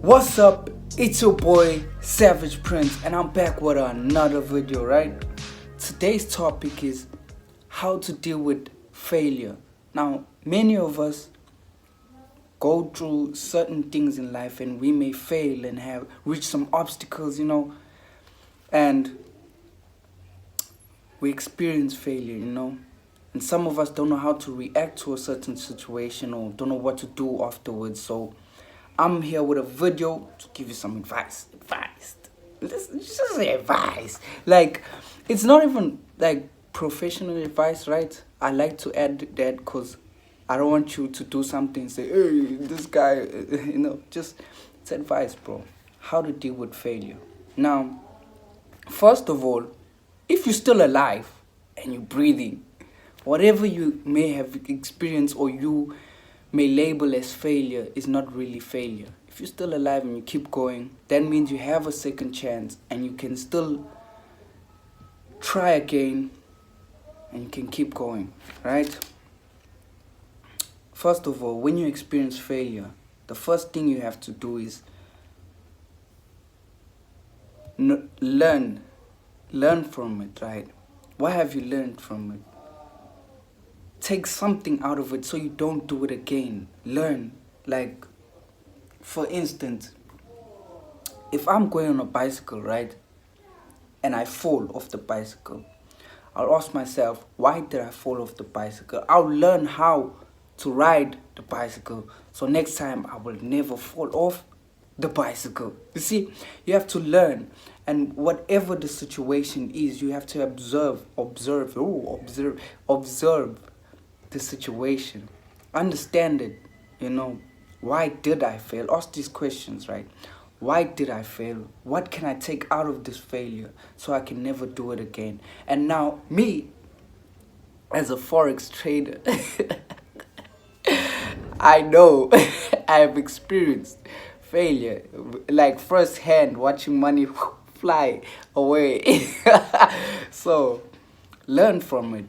What's up? It's your boy SxvagePrince, and I'm back with another video, right? Today's topic is how to deal with failure. Now, many of us go through certain things in life and we may fail and have reached some obstacles, and we experience failure. And some of us don't know how to react to a certain situation or don't know what to do afterwards. So I'm here with a video to give you some advice. Let's just say advice. Like, it's not even like professional advice, right? I like to add that because I don't want you to do something and say, hey, this guy, just it's advice, bro. How to deal with failure. Now, first of all, if you're still alive and you're breathing, whatever you may have experienced or you may label as failure is not really failure. If you're still alive and you keep going, that means you have a second chance and you can still try again and you can keep going, right? First of all, when you experience failure, the first thing you have to do is learn from it, right? What have you learned from it? Take something out of it so you don't do it again. Learn. Like, for instance, if I'm going on a bicycle, right, and I fall off the bicycle, I'll ask myself, why did I fall off the bicycle? I'll learn how to ride the bicycle, so next time I will never fall off the bicycle. You see, you have to learn, and whatever the situation is, you have to observe the situation, understand it. Why did I fail? Ask these questions, right? Why did I fail? What can I take out of this failure so I can never do it again? And now, me as a forex trader, I know I have experienced failure, like firsthand, watching money fly away. So learn from it.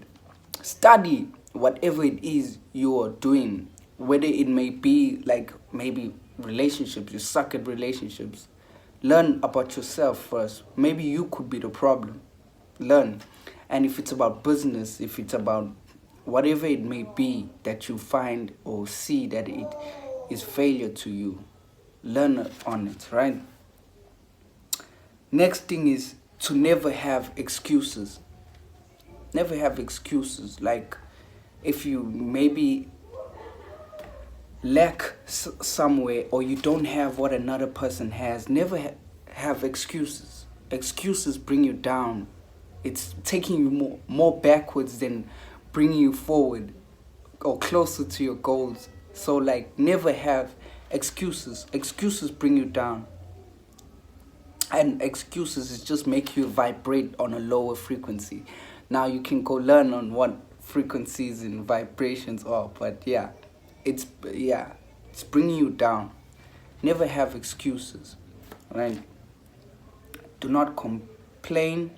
Study whatever it is you are doing, whether it may be like maybe relationships, you suck at relationships. Learn about yourself first. Maybe you could be the problem. Learn. And if it's about business, if it's about whatever it may be that you find or see that it is failure to you, learn on it, right? Next thing is to never have excuses. Never have excuses. Like, if you maybe lack somewhere or you don't have what another person has, never have excuses. Excuses bring you down. It's taking you more backwards than bringing you forward or closer to your goals. So, like, never have excuses. Excuses bring you down. And excuses is just make you vibrate on a lower frequency. Now you can go learn on what frequencies and vibrations are, but it's bringing you down. Never have excuses, right? Do not complain,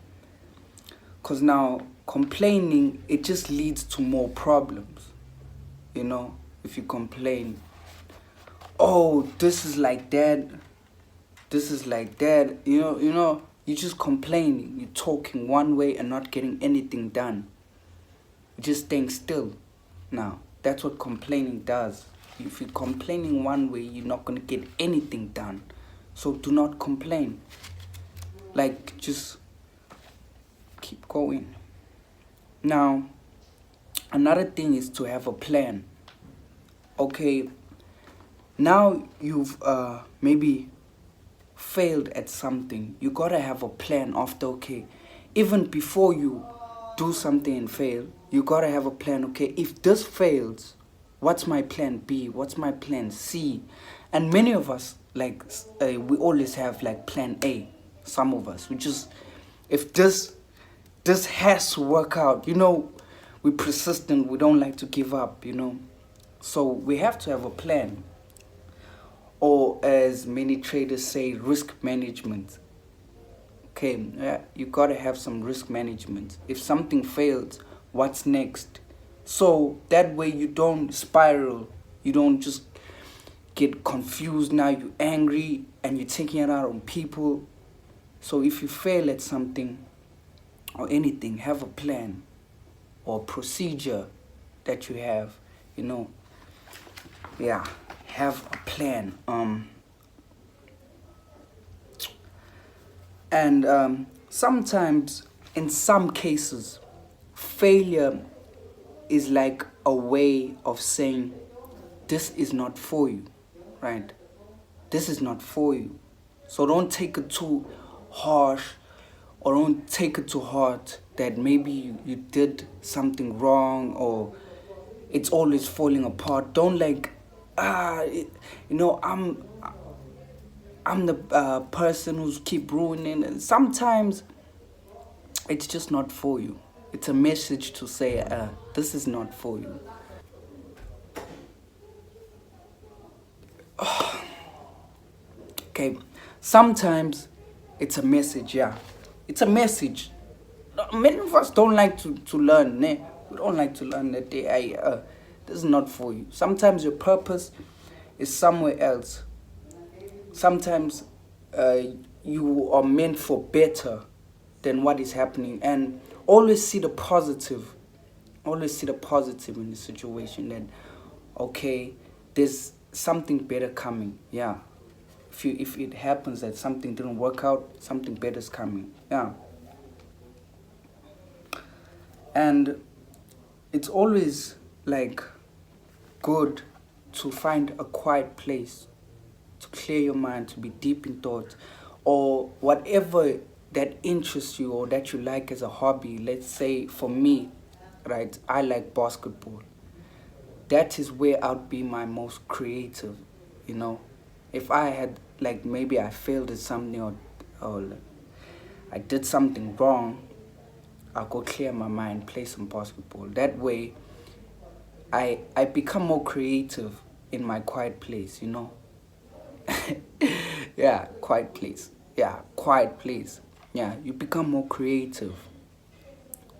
because now complaining, it just leads to more problems. If you complain, oh, this is like that, you're just complaining. You're talking one way and not getting anything done. You're just staying still. Now, that's what complaining does. If you're complaining one way, you're not going to get anything done. So do not complain. Like, just keep going. Now, another thing is to have a plan. Okay, now you've maybe failed at something. You gotta have a plan after. Okay, even before you do something and fail, you gotta have a plan. Okay, if this fails, what's my plan B? What's my plan C? And many of us, like, we always have like plan A. Some of us, we just, if this has to work out, we're persistent. We don't like to give up. So we have to have a plan. Or as many traders say, risk management. Okay, you gotta have some risk management. If something fails, what's next? So that way you don't spiral. You don't just get confused, now you're angry and you're taking it out on people. So if you fail at something or anything, have a plan or procedure that you have, you know. Yeah, have a plan. And sometimes, in some cases, failure is like a way of saying, this is not for you, right? This is not for you. So don't take it too harsh, or don't take it too hard that maybe you did something wrong, or it's always falling apart. Don't like, I'm the person who's keep ruining. And sometimes it's just not for you. It's a message to say, this is not for you. Okay, sometimes it's a message, yeah. It's a message. Many of us don't like to learn, ne? We don't like to learn that this is not for you. Sometimes your purpose is somewhere else. Sometimes you are meant for better than what is happening. And always see the positive. Always see the positive in the situation, that, okay, there's something better coming, yeah. If it happens that something didn't work out, something better is coming, yeah. And it's always like good to find a quiet place to clear your mind, to be deep in thought, or whatever that interests you or that you like as a hobby. Let's say for me, right, I like basketball. That is where I'd be my most creative, you know. If I had, like, maybe I failed at something, or I did something wrong, I'll go clear my mind, play some basketball. That way, I become more creative in my quiet place, you know. Yeah, quiet place. Yeah, quiet place. Yeah, you become more creative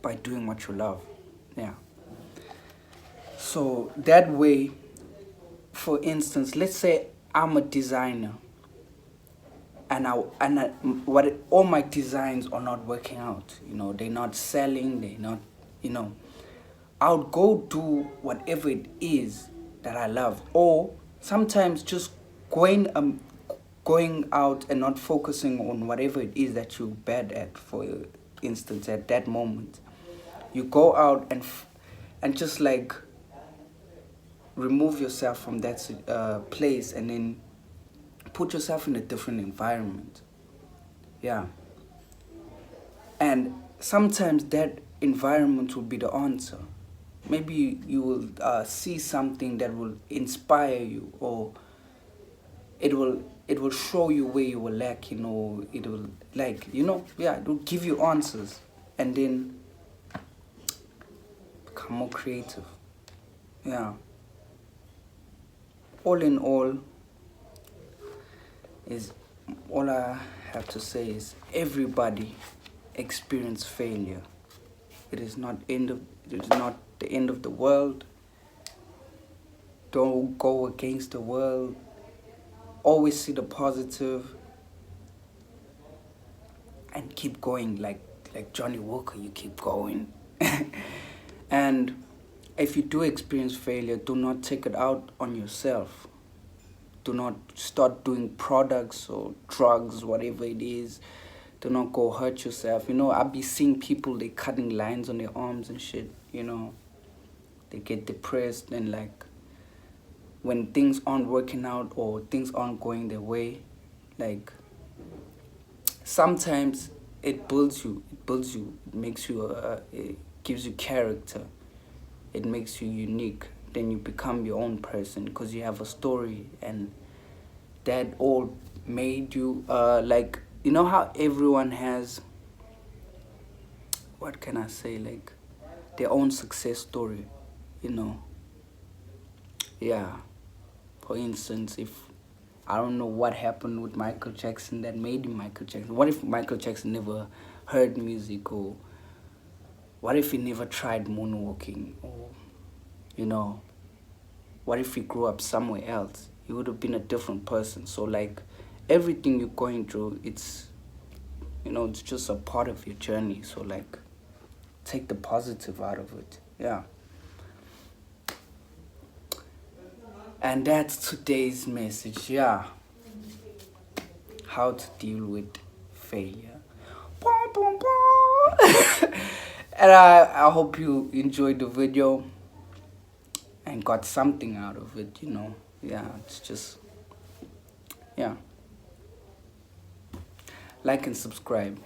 by doing what you love. Yeah. So that way, for instance, let's say I'm a designer, and all my designs are not working out. You know, they're not selling. They're not, you know. I'll go do whatever it is that I love, or sometimes just going out and not focusing on whatever it is that you're bad at. For instance, at that moment, you go out and just like remove yourself from that place, and then put yourself in a different environment. Yeah. And sometimes that environment will be the answer. Maybe you will see something that will inspire you, or it will show you where you were lacking, or it will, like, you know, yeah, it will give you answers, and then become more creative. Yeah. All in all, all I have to say is, everybody experience failure. It is not the end of the world. Don't go against the world. Always see the positive and keep going, like Johnny Walker, you keep going. And if you do experience failure, do not take it out on yourself. Do not start doing products or drugs, whatever it is. Do not go hurt yourself. You know, I be seeing people, they cutting lines on their arms and shit, you know. They get depressed, and like, when things aren't working out or things aren't going their way, like, sometimes it builds you. It makes you, it gives you character. It makes you unique. Then you become your own person because you have a story, and that all made you, like, you know how everyone has, what can I say, like, their own success story, you know. Yeah. For instance, if I don't know what happened with Michael Jackson that made him Michael Jackson. What if Michael Jackson never heard music, or what if he never tried moonwalking, or, you know, what if he grew up somewhere else? you would have been a different person. So like everything you're going through, it's, you know, it's just a part of your journey. So like take the positive out of it. Yeah. And that's today's message. Yeah. How to deal with failure. And I hope you enjoyed the video and got something out of it, you know. Yeah, it's just, yeah. Like and subscribe.